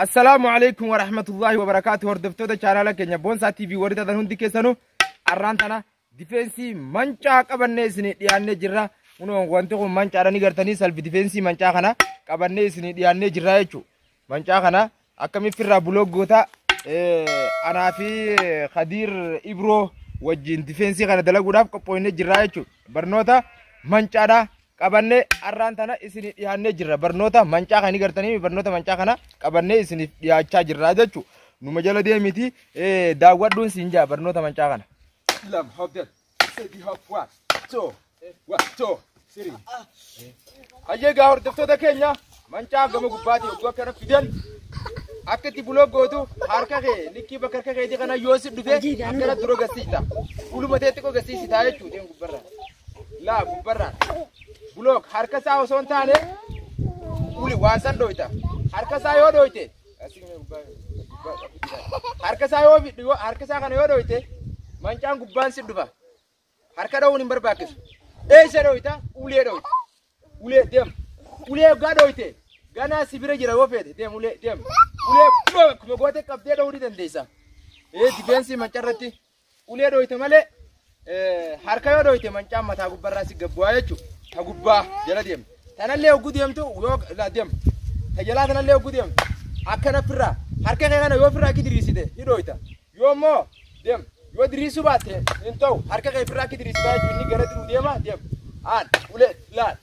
السلام عليكم ورحمة الله وبركاته. وردفتو دا channel كenya بونسا تي في وردا دا هندي كيسانو arrantana difensi manca qabanne isini dhiyaanne jirra uno wanti kun mancaadhani gartanii salfi difensi manca kana qabanne isini dhiyaanne jirra jechu manca kana akkami firra bloggoota anaa fi Khadir Ibro wajjin difensi kana dalaguudhaaf qophoofne jirra jechu barnoota mancaadha qabanne arrantana isini dhiyaanne jirra barnoota manca kana gartanii barnoota manca kana qabanne isini dhiyaachaa jirra jechu numa jala deemiti daawwadhuun siinjaa barnoota manca kana لم هبدل سيدي هب وات تو وات تو سيري أجي قاور دفتو دا كينيا منشا قمو قباتي وقوة كنا فيدل أكتي بلوغ قوتو حركة خي لكي بكركة خي دي كنا يوسف دفع أكنا درو غسيستا قولو متيتكو غسيسي تاية چو دين قبرا لا قبرا بلوغ حركة ساو سونتاني قولي وانسان دويتا حركة سايو دويته حركة سايو حركة سايو يو دويته mancaan gubbaan si dhufa harka dhawuun hin barbaachisu eessa dhawita ulee dhawita ulee deem ulee gaa dhawite ganaa sibira jira yoo feete deem ulee deem ulee kuma goote qabdee dhawuu ni dandeessa difeensi mancarratti ulee dhawite malee harka yoo dhawite mancaan mataa gubbarraa si gabbu'aa jechuudha ta gubbaa jala deem tanallee hogguu deemtu yoo la deem ta jalaa tanallee hogguu deemtu akkana firraa harka kee kana yoo firraa kidiriisite ni dhawita yoo immoo deem yoo diriisu baate intoo harka kee firraa kidiriisu baate inni gara diruu deema deem aan ulee laal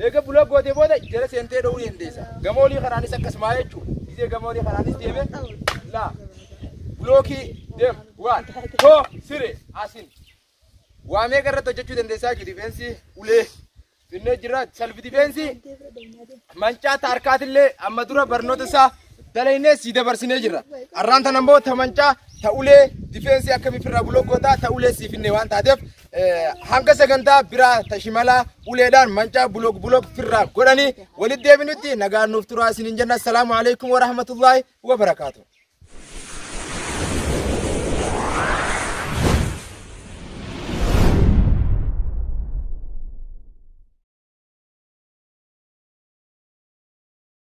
eega buloo gootee booda jala seentee dhawuu dandeessa gamoolii kanaanis akkasuma jechuudha gisee gamoolii kanaanis deeme laa bulookii deem waan too sire asin waamee garratti hojjechuu dandeessaa jiru difeensi ulee finnee jira salfi difeensi mancaa harkaatillee amma dura barnoota isaa dalaynee sii dabarsinee jirra arraantan ammoo ta mancaa ta ulee difeensi akkami firraa buloggoota ta ulee sii finnee waan taateef hanga sagantaa biraa ta shimalaa uleedhaan mancaa bulog firraa godhanii walitti deebinutti nagaan nuuf turaa isiniin jenna. Assalaamu alaikum wa rahmatullahi wa barakaatuh.